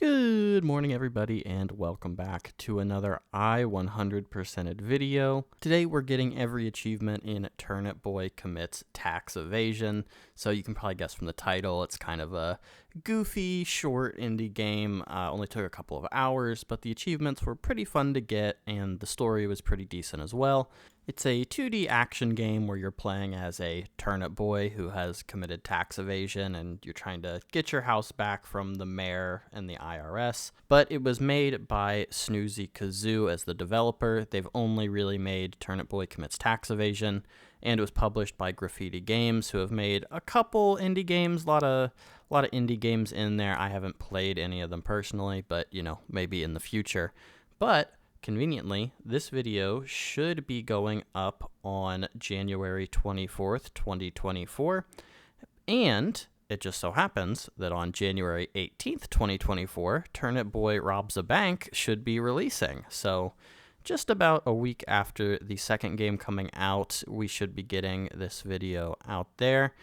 Good morning, everybody, and welcome back to another I100%ed video. Today, we're getting every achievement in Turnip Boy Commits Tax Evasion. So you can probably guess from the title, it's kind of a goofy, short indie game. Only took a couple of hours, but the achievements were pretty fun to get, and the story was pretty decent as well. It's a 2D action game where you're playing as a turnip boy who has committed tax evasion, and you're trying to get your house back from the mayor and the IRS. But it was made by Snoozy Kazoo as the developer. They've only really made Turnip Boy Commits Tax Evasion, and it was published by Graffiti Games, who have made a couple indie games, a lot of indie games in there. I haven't played any of them personally, but maybe in the future. But conveniently, this video should be going up on January 24th, 2024, and it just so happens that on January 18th, 2024, Turnip Boy Robs a Bank should be releasing. So just about a week after the second game coming out, we should be getting this video out there,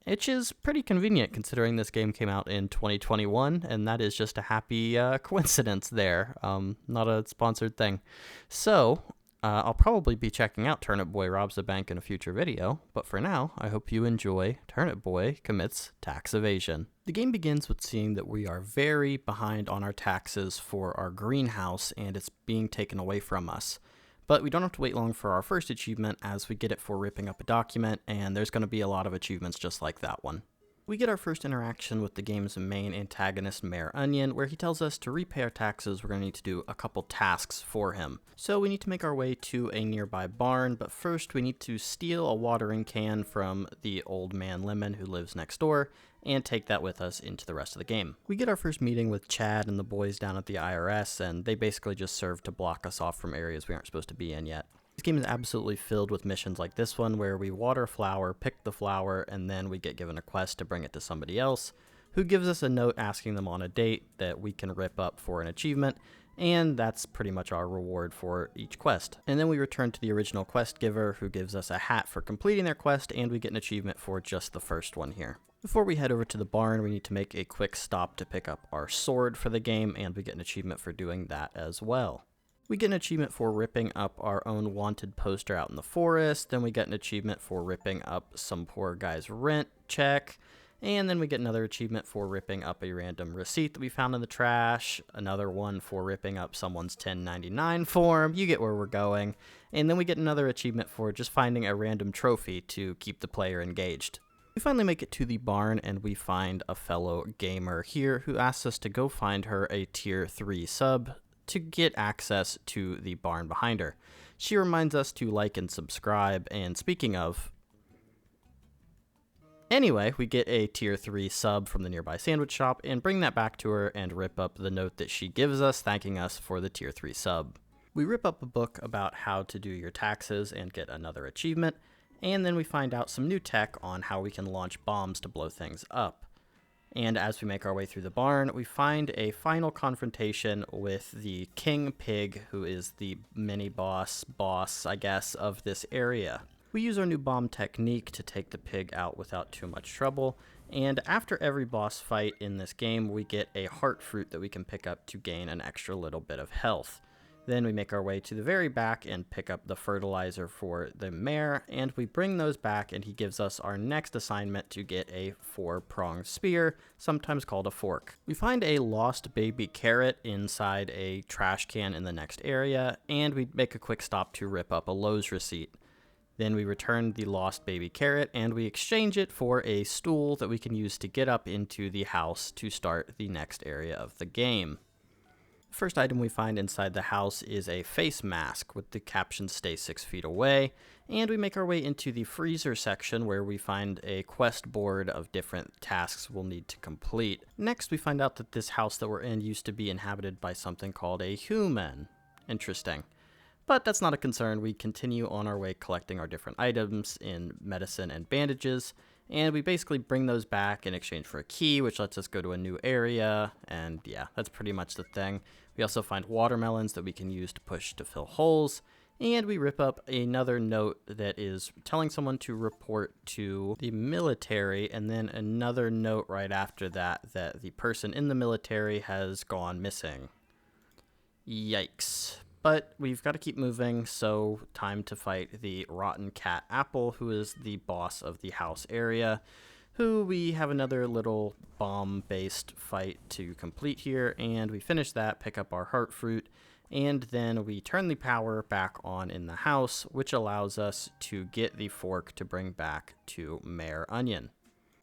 which is pretty convenient considering this game came out in 2021, and that is just a happy coincidence there, not a sponsored thing. So I'll probably be checking out Turnip Boy Robs a Bank in a future video, but for now, I hope you enjoy Turnip Boy Commits Tax Evasion. The game begins with seeing that we are very behind on our taxes for our greenhouse, and it's being taken away from us. But we don't have to wait long for our first achievement, as we get it for ripping up a document, and there's going to be a lot of achievements just like that one. We get our first interaction with the game's main antagonist, Mayor Onion, where he tells us to repay our taxes, we're going to need to do a couple tasks for him. So we need to make our way to a nearby barn, but first we need to steal a watering can from the old man Lemon who lives next door, and take that with us into the rest of the game. We get our first meeting with Chad and the boys down at the IRS, and they basically just serve to block us off from areas we aren't supposed to be in yet. This game is absolutely filled with missions like this one, where we water a flower, pick the flower, and then we get given a quest to bring it to somebody else, who gives us a note asking them on a date that we can rip up for an achievement, and that's pretty much our reward for each quest. And then we return to the original quest giver, who gives us a hat for completing their quest, and we get an achievement for just the first one here. Before we head over to the barn, we need to make a quick stop to pick up our sword for the game, and we get an achievement for doing that as well. We get an achievement for ripping up our own wanted poster out in the forest, then we get an achievement for ripping up some poor guy's rent check, and then we get another achievement for ripping up a random receipt that we found in the trash, another one for ripping up someone's 1099 form, you get where we're going, and then we get another achievement for just finding a random trophy to keep the player engaged. We finally make it to the barn, and we find a fellow gamer here who asks us to go find her a tier 3 sub to get access to the barn behind her. She reminds us to like and subscribe, and speaking of, anyway, we get a tier 3 sub from the nearby sandwich shop and bring that back to her and rip up the note that she gives us thanking us for the tier 3 sub. We rip up a book about how to do your taxes and get another achievement, and then we find out some new tech on how we can launch bombs to blow things up. And as we make our way through the barn, we find a final confrontation with the King Pig, who is the mini-boss, I guess, of this area. We use our new bomb technique to take the pig out without too much trouble, and after every boss fight in this game, we get a heart fruit that we can pick up to gain an extra little bit of health. Then we make our way to the very back and pick up the fertilizer for the mayor, and we bring those back, and he gives us our next assignment to get a 4-pronged spear, sometimes called a fork. We find a lost baby carrot inside a trash can in the next area, and we make a quick stop to rip up a Lowe's receipt. Then we return the lost baby carrot, and we exchange it for a stool that we can use to get up into the house to start the next area of the game. The first item we find inside the house is a face mask with the caption "Stay 6 feet away," and we make our way into the freezer section where we find a quest board of different tasks we'll need to complete. Next, we find out that this house that we're in used to be inhabited by something called a human. Interesting. But that's not a concern. We continue on our way collecting our different items in medicine and bandages, and we basically bring those back in exchange for a key, which lets us go to a new area, and yeah, that's pretty much the thing. We also find watermelons that we can use to push to fill holes, And we rip up another note that is telling someone to report to the military, and then another note right after that that the person in the military has gone missing. Yikes. But we've got to keep moving, so time to fight the rotten cat Apple, who is the boss of the house area, who we have another little bomb-based fight to complete here, and we finish that, pick up our heart fruit, and then we turn the power back on in the house, which allows us to get the fork to bring back to Mayor Onion.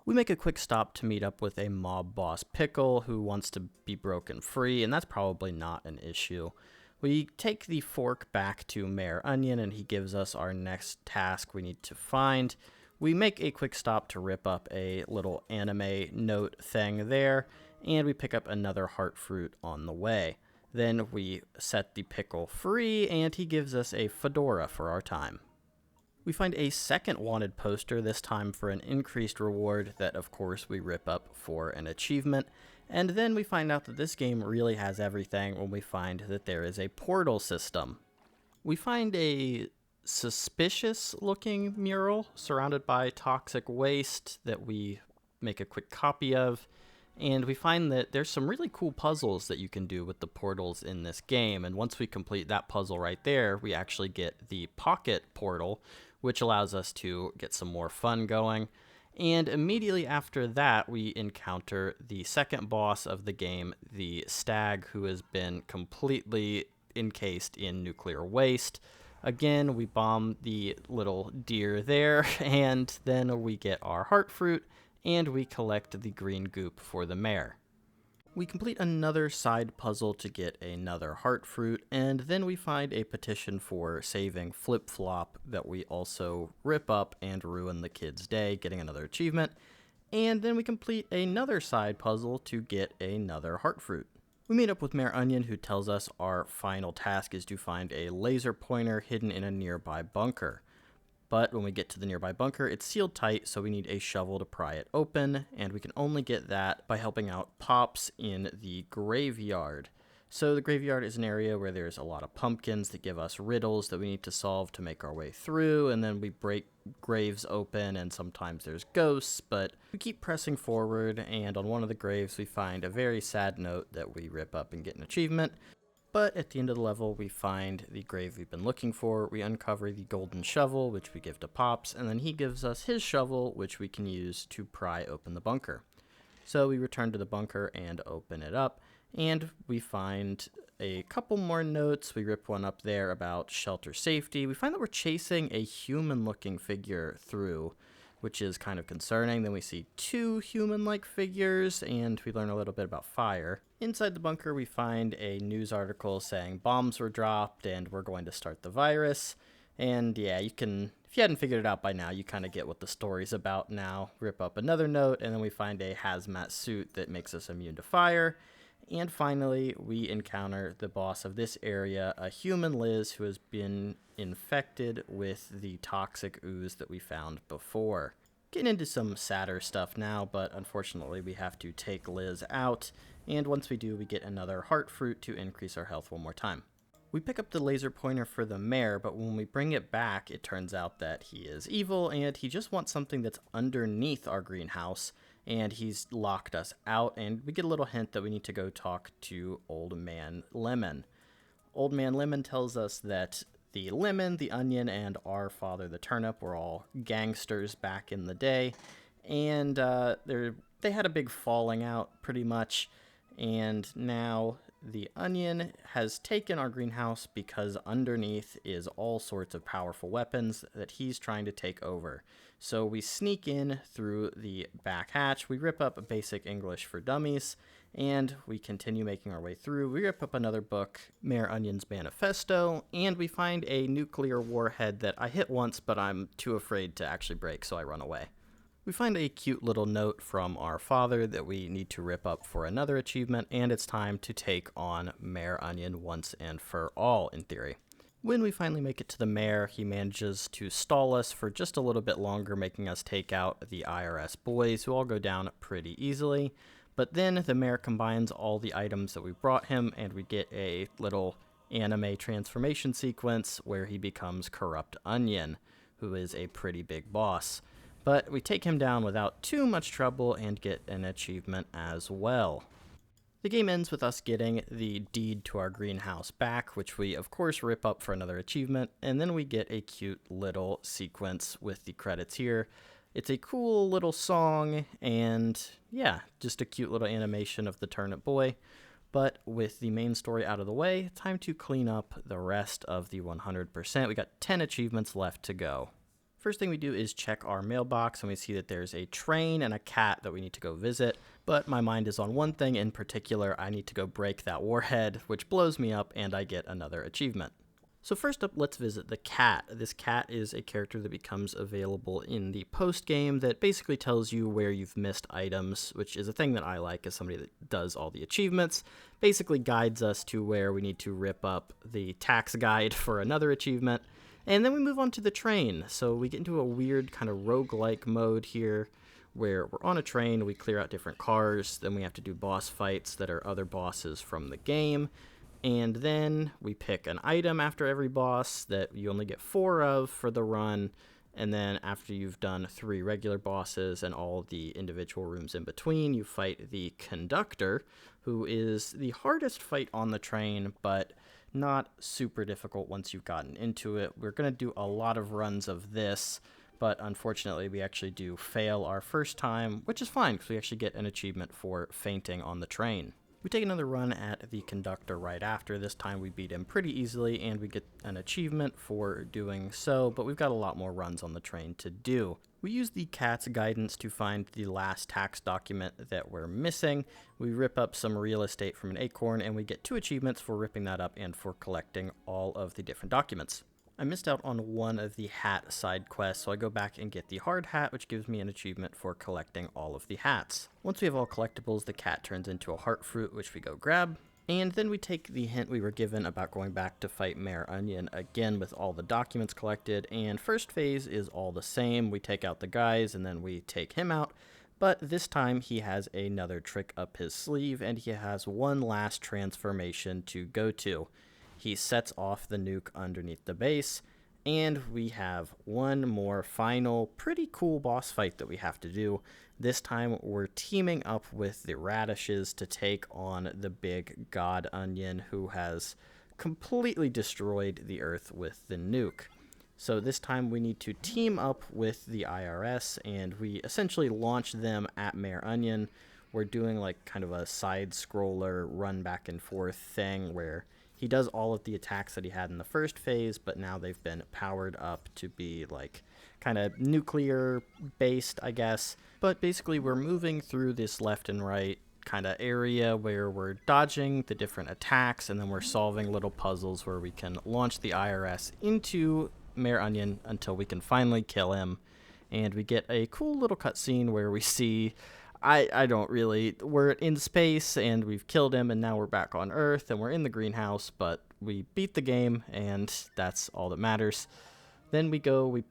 We make a quick stop to meet up with a mob boss Pickle who wants to be broken free, and that's probably not an issue. We take the fork back to Mayor Onion, and he gives us our next task we need to find. We make a quick stop to rip up a little anime note thing there, and we pick up another heart fruit on the way. Then we set the Pickle free, and he gives us a fedora for our time. We find a second wanted poster, this time for an increased reward that, of course, we rip up for an achievement. And then we find out that this game really has everything when we find that there is a portal system. We find a suspicious-looking mural surrounded by toxic waste that we make a quick copy of. And we find that there's some really cool puzzles that you can do with the portals in this game. And once we complete that puzzle right there, we actually get the pocket portal, which allows us to get some more fun going. And immediately after that, we encounter the second boss of the game, the stag, who has been completely encased in nuclear waste. Again, we bomb the little deer there, and then we get our heart fruit, and we collect the green goop for the mayor. We complete another side puzzle to get another heart fruit, and then we find a petition for saving Flip Flop that we also rip up and ruin the kid's day, getting another achievement. And then we complete another side puzzle to get another heart fruit. We meet up with Mayor Onion, who tells us our final task is to find a laser pointer hidden in a nearby bunker. But when we get to the nearby bunker, it's sealed tight, so we need a shovel to pry it open, and we can only get that by helping out Pops in the graveyard. So the graveyard is an area where there's a lot of pumpkins that give us riddles that we need to solve to make our way through, and then we break graves open, and sometimes there's ghosts, but we keep pressing forward, and on one of the graves we find a very sad note that we rip up and get an achievement. But at the end of the level, we find the grave we've been looking for, we uncover the golden shovel, which we give to Pops, and then he gives us his shovel, which we can use to pry open the bunker. So we return to the bunker and open it up, and we find a couple more notes. We rip one up there about shelter safety. We find that we're chasing a human-looking figure through, which is kind of concerning. Then we see two human-like figures, and we learn a little bit about fire. Inside the bunker, we find a news article saying bombs were dropped, and we're going to start the virus. And yeah, if you hadn't figured it out by now, you kind of get what the story's about now. Rip up another note, and then we find a hazmat suit that makes us immune to fire. And finally, we encounter the boss of this area, a human Liz who has been infected with the toxic ooze that we found before. Getting into some sadder stuff now, but unfortunately we have to take Liz out, and once we do, we get another heart fruit to increase our health one more time. We pick up the laser pointer for the mayor, but when we bring it back, it turns out that he is evil, and he just wants something that's underneath our greenhouse, and he's locked us out, and we get a little hint that we need to go talk to Old Man Lemon. Old Man Lemon tells us that the lemon, the onion, and our father, the turnip, were all gangsters back in the day, and they had a big falling out, pretty much, and now the onion has taken our greenhouse because underneath is all sorts of powerful weapons that he's trying to take over. So we sneak in through the back hatch, we rip up Basic English for Dummies, and we continue making our way through. We rip up another book, Mayor Onion's Manifesto, and we find a nuclear warhead that I hit once, but I'm too afraid to actually break, so I run away. We find a cute little note from our father that we need to rip up for another achievement, and it's time to take on Mayor Onion once and for all, in theory. When we finally make it to the mayor, he manages to stall us for just a little bit longer, making us take out the IRS boys, who all go down pretty easily. But then the mayor combines all the items that we brought him, and we get a little anime transformation sequence where he becomes Corrupt Onion, who is a pretty big boss. But we take him down without too much trouble and get an achievement as well. The game ends with us getting the deed to our greenhouse back, which we of course rip up for another achievement, and then we get a cute little sequence with the credits here. It's a cool little song, and yeah, just a cute little animation of the Turnip Boy. But with the main story out of the way, time to clean up the rest of the 100%. We got 10 achievements left to go. First thing we do is check our mailbox, and we see that there's a train and a cat that we need to go visit. But my mind is on one thing in particular. I need to go break that warhead, which blows me up, and I get another achievement. So first up, let's visit the cat. This cat is a character that becomes available in the post-game that basically tells you where you've missed items, which is a thing that I like as somebody that does all the achievements. Basically guides us to where we need to rip up the tax guide for another achievement. And then we move on to the train. So we get into a weird kind of roguelike mode here where we're on a train, we clear out different cars, then we have to do boss fights that are other bosses from the game. And then we pick an item after every boss that you only get 4 of for the run. And then after you've done 3 regular bosses and all the individual rooms in between, you fight the conductor, who is the hardest fight on the train, but not super difficult once you've gotten into it. We're going to do a lot of runs of this, but unfortunately we actually do fail our first time, which is fine because we actually get an achievement for fainting on the train. We take another run at the conductor right after. This time we beat him pretty easily, and we get an achievement for doing so, but we've got a lot more runs on the train to do. We use the cat's guidance to find the last tax document that we're missing. We rip up some real estate from an acorn, and we get 2 achievements for ripping that up and for collecting all of the different documents. I missed out on one of the hat side quests, so I go back and get the hard hat, which gives me an achievement for collecting all of the hats. Once we have all collectibles, the cat turns into a heart fruit, which we go grab. And then we take the hint we were given about going back to fight Mayor Onion again with all the documents collected, and first phase is all the same. We take out the guys and then we take him out, but this time he has another trick up his sleeve, and he has one last transformation to go to. He sets off the nuke underneath the base, and we have one more final pretty cool boss fight that we have to do. This time we're teaming up with the radishes to take on the big god onion, who has completely destroyed the earth with the nuke. So this time we need to team up with the IRS, and we essentially launch them at Mayor Onion. We're doing like kind of a side scroller run back and forth thing where he does all of the attacks that he had in the first phase, but now they've been powered up to be like kind of nuclear based, I guess. But basically we're moving through this left and right kind of area where we're dodging the different attacks, and then we're solving little puzzles where we can launch the IRS into Mayor Onion until we can finally kill him. And we get a cool little cutscene where we see we're in space and we've killed him, and now we're back on Earth and we're in the greenhouse, but we beat the game, and that's all that matters. Then we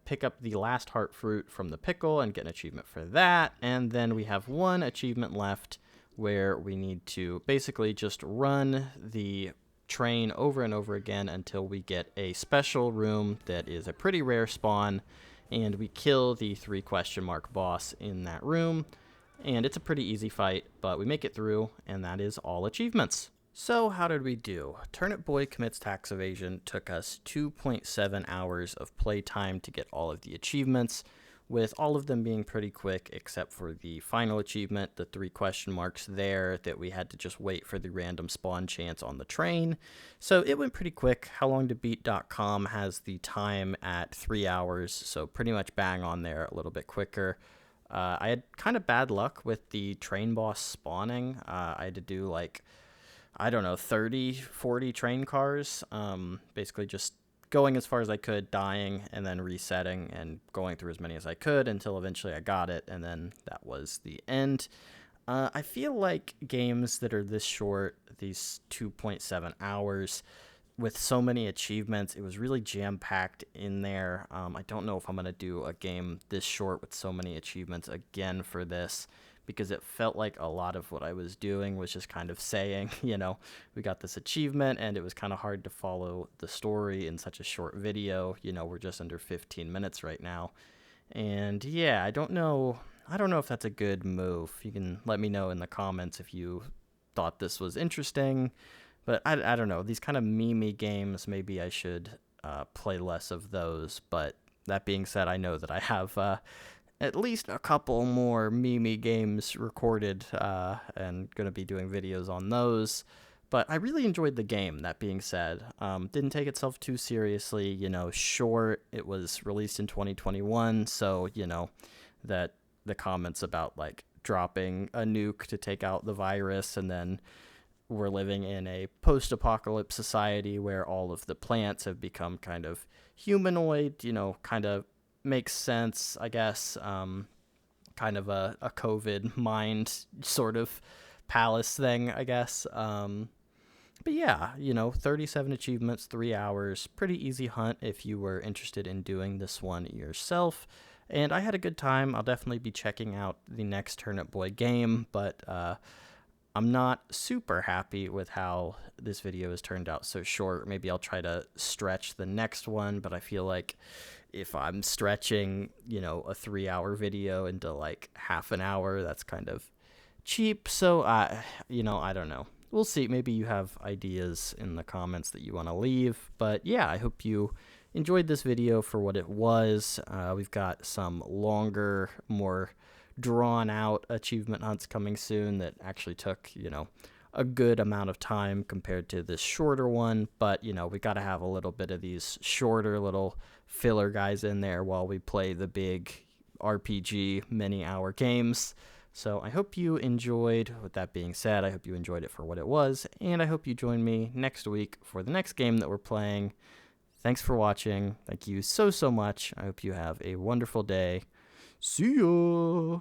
pick up the last heart fruit from the pickle and get an achievement for that, and then we have one achievement left where we need to basically just run the train over and over again until we get a special room that is a pretty rare spawn, and we kill the 3 question mark boss in that room. And it's a pretty easy fight, but we make it through, and that is all achievements. So how did we do? Turnip Boy Commits Tax Evasion took us 2.7 hours of playtime to get all of the achievements, with all of them being pretty quick except for the final achievement, the 3 question marks there that we had to just wait for the random spawn chance on the train. So it went pretty quick. HowLongToBeat.com has the time at 3 hours, so pretty much bang on there, a little bit quicker. I had kind of bad luck with the train boss spawning. I had to do 30, 40 train cars, basically just going as far as I could, dying, and then resetting and going through as many as I could until eventually I got it, and then that was the end. I feel like games that are this short, these 2.7 hours, with so many achievements, it was really jam-packed in there. I don't know if I'm going to do a game this short with so many achievements again for this, because it felt like a lot of what I was doing was just kind of saying, we got this achievement, and it was kind of hard to follow the story in such a short video. We're just under 15 minutes right now. And yeah, I don't know if that's a good move. You can let me know in the comments if you thought this was interesting. But I don't know. These kind of meme games, maybe I should play less of those. But that being said, I know that I have at least a couple more meme games recorded and going to be doing videos on those. But I really enjoyed the game, that being said. Didn't take itself too seriously, short. It was released in 2021, so, that the comments about, like, dropping a nuke to take out the virus, and then we're living in a post-apocalypse society where all of the plants have become kind of humanoid, kind of makes sense, I guess. Kind of a COVID mind sort of palace thing, I guess. But yeah, 37 achievements, 3 hours, pretty easy hunt if you were interested in doing this one yourself. And I had a good time. I'll definitely be checking out the next Turnip Boy game, but I'm not super happy with how this video has turned out so short. Maybe I'll try to stretch the next one, but I feel like if I'm stretching, a 3-hour video into like half an hour, that's kind of cheap. So, I don't know. We'll see. Maybe you have ideas in the comments that you want to leave. But yeah, I hope you enjoyed this video for what it was. We've got some longer, more drawn out achievement hunts coming soon that actually took, a good amount of time compared to this shorter one. But, we got to have a little bit of these shorter little filler guys in there while we play the big RPG many hour games. So I hope you enjoyed. With that being said, I hope you enjoyed it for what it was, and I hope you join me next week for the next game that we're playing. Thanks for watching. Thank you so much. I hope you have a wonderful day. See ya!